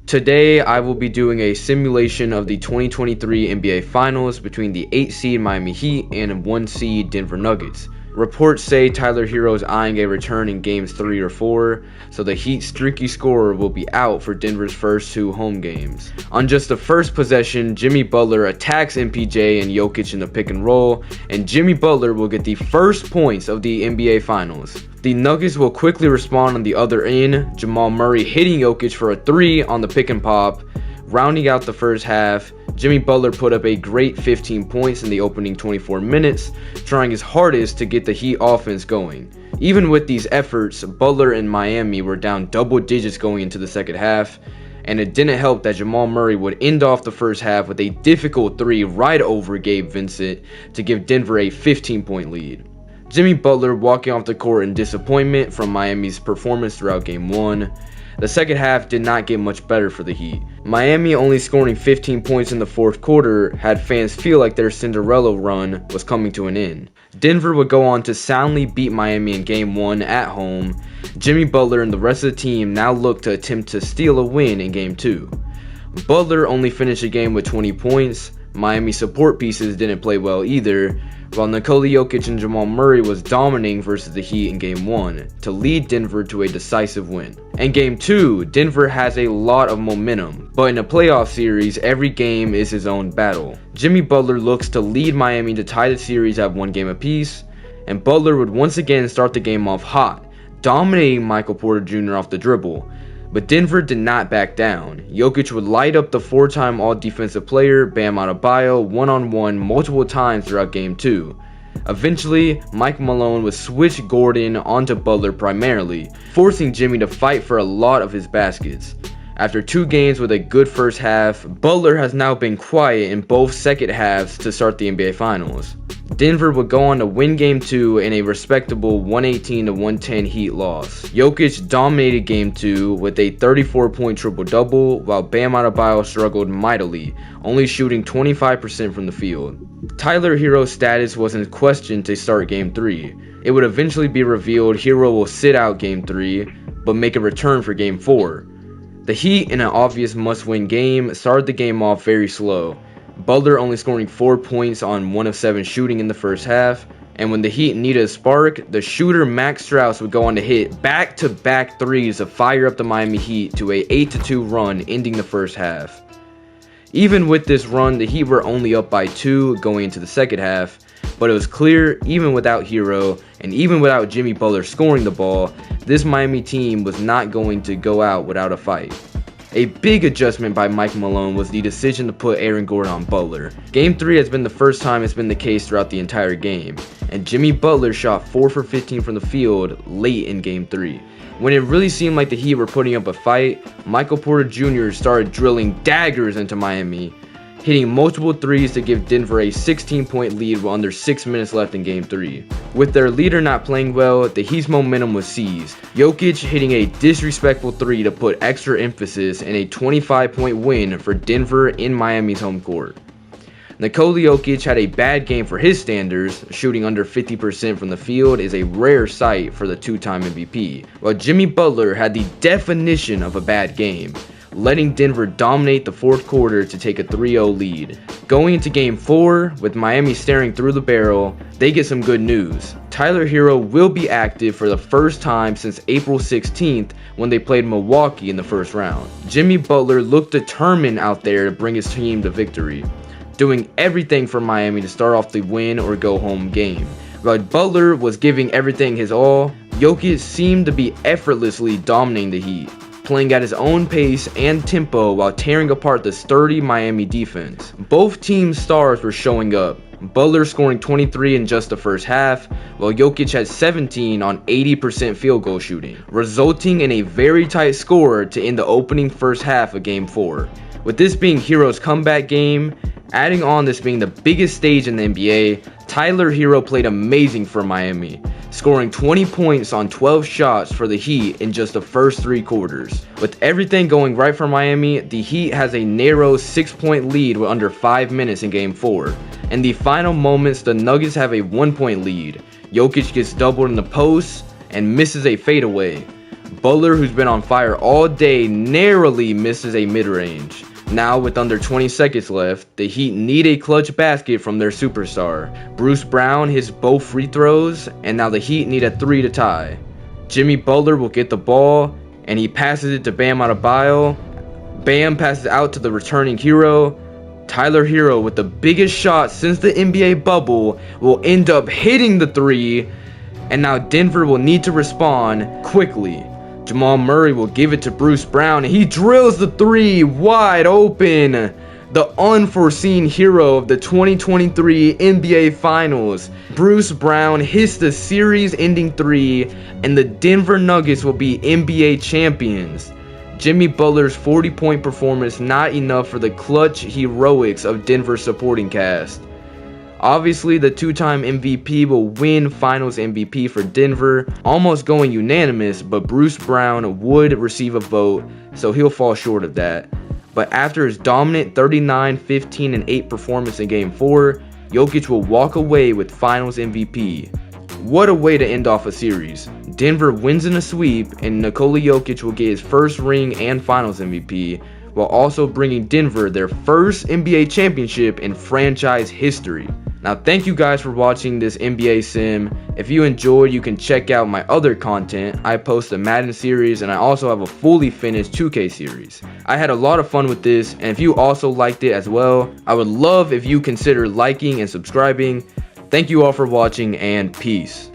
Today, I will be doing a simulation of the 2023 NBA Finals between the 8 seed Miami Heat and 1 seed Denver Nuggets. Reports say Tyler Herro is eyeing a return in games 3 or 4, so the Heat's streaky scorer will be out for Denver's first 2 home games. On just the first possession, Jimmy Butler attacks MPJ and Jokic in the pick and roll, and Jimmy Butler will get the first points of the NBA Finals. The Nuggets will quickly respond on the other end, Jamal Murray hitting Jokic for a 3 on the pick and pop. Rounding out the first half, Jimmy Butler put up a great 15 points in the opening 24 minutes, trying his hardest to get the Heat offense going. Even with these efforts, Butler and Miami were down double digits going into the second half, and it didn't help that Jamal Murray would end off the first half with a difficult 3 right over Gabe Vincent to give Denver a 15-point lead. Jimmy Butler walking off the court in disappointment from Miami's performance throughout Game 1. The second half did not get much better for the Heat. Miami only scoring 15 points in the fourth quarter had fans feel like their Cinderella run was coming to an end. Denver would go on to soundly beat Miami in Game 1 at home. Jimmy Butler and the rest of the team now look to attempt to steal a win in Game 2. Butler only finished the game with 20 points. Miami support pieces didn't play well either, while Nikola Jokic and Jamal Murray was dominating versus the Heat in Game 1 to lead Denver to a decisive win. In Game 2, Denver has a lot of momentum, but in a playoff series, every game is his own battle. Jimmy Butler looks to lead Miami to tie the series at 1 game apiece, and Butler would once again start the game off hot, dominating Michael Porter Jr. off the dribble. But Denver did not back down. Jokic would light up the 4-time all-defensive player Bam Adebayo one-on-one multiple times throughout Game 2. Eventually, Mike Malone would switch Gordon onto Butler primarily, forcing Jimmy to fight for a lot of his baskets. After 2 games with a good first half, Butler has now been quiet in both second halves to start the NBA Finals. Denver would go on to win Game 2 in a respectable 118-110 Heat loss. Jokic dominated Game 2 with a 34-point triple-double, while Bam Adebayo struggled mightily, only shooting 25% from the field. Tyler Herro's status was in question to start Game 3. It would eventually be revealed Herro will sit out Game 3, but make a return for Game 4. The Heat, in an obvious must-win game, started the game off very slow. Butler only scoring 4 points on 1 of 7 shooting in the first half, and when the Heat needed a spark, the shooter Max Strus would go on to hit back-to-back threes to fire up the Miami Heat to a 8-2 run, ending the first half. Even with this run, the Heat were only up by 2 going into the second half, but it was clear, even without Herro, and even without Jimmy Butler scoring the ball, this Miami team was not going to go out without a fight. A big adjustment by Mike Malone was the decision to put Aaron Gordon on Butler. Game 3 has been the first time it's been the case throughout the entire game, and Jimmy Butler shot 4 for 15 from the field late in Game 3. When it really seemed like the Heat were putting up a fight, Michael Porter Jr. started drilling daggers into Miami, hitting multiple threes to give Denver a 16-point lead with under 6 minutes left in Game 3. With their leader not playing well, the Heat's momentum was seized. Jokic hitting a disrespectful 3 to put extra emphasis in a 25-point win for Denver in Miami's home court. Nikola Jokic had a bad game for his standards. Shooting under 50% from the field is a rare sight for the 2-time MVP, while Jimmy Butler had the definition of a bad game, letting Denver dominate the fourth quarter to take a 3-0 lead. Going into Game 4, with Miami staring through the barrel, they get some good news. Tyler Herro will be active for the first time since April 16th when they played Milwaukee in the first round. Jimmy Butler looked determined out there to bring his team to victory, doing everything for Miami to start off the win or go home game. While Butler was giving everything his all, Jokic seemed to be effortlessly dominating the Heat, playing at his own pace and tempo while tearing apart the sturdy Miami defense. Both teams' stars were showing up, Butler scoring 23 in just the first half, while Jokic had 17 on 80% field goal shooting, resulting in a very tight score to end the opening first half of Game 4. With this being Herro's comeback game, adding on this being the biggest stage in the NBA, Tyler Herro played amazing for Miami, scoring 20 points on 12 shots for the Heat in just the first 3 quarters. With everything going right for Miami, the Heat has a narrow 6-point lead with under 5 minutes in Game 4. In the final moments, the Nuggets have a 1-point lead. Jokic gets doubled in the post and misses a fadeaway. Butler, who's been on fire all day, narrowly misses a mid-range. Now, with under 20 seconds left, the Heat need a clutch basket from their superstar. Bruce Brown hits both free throws, and now the Heat need a 3 to tie. Jimmy Butler will get the ball, and he passes it to Bam Adebayo. Bam passes out to the returning Hero. Tyler Hero, with the biggest shot since the NBA bubble, will end up hitting the 3, and now Denver will need to respond quickly. Jamal Murray will give it to Bruce Brown, and he drills the 3 wide open. The unforeseen hero of the 2023 NBA Finals. Bruce Brown hits the series-ending 3, and the Denver Nuggets will be NBA champions. Jimmy Butler's 40-point performance not enough for the clutch heroics of Denver's supporting cast. Obviously, the two-time MVP will win Finals MVP for Denver, almost going unanimous, but Bruce Brown would receive a vote, so he'll fall short of that. But after his dominant 39, 15, and 8 performance in Game 4, Jokic will walk away with Finals MVP. What a way to end off a series. Denver wins in a sweep, and Nikola Jokic will get his first ring and Finals MVP, while also bringing Denver their first NBA championship in franchise history. Now, thank you guys for watching this NBA sim. If you enjoyed, you can check out my other content. I post a Madden series, and I also have a fully finished 2K series. I had a lot of fun with this, and if you also liked it as well, I would love if you consider liking and subscribing. Thank you all for watching, and peace.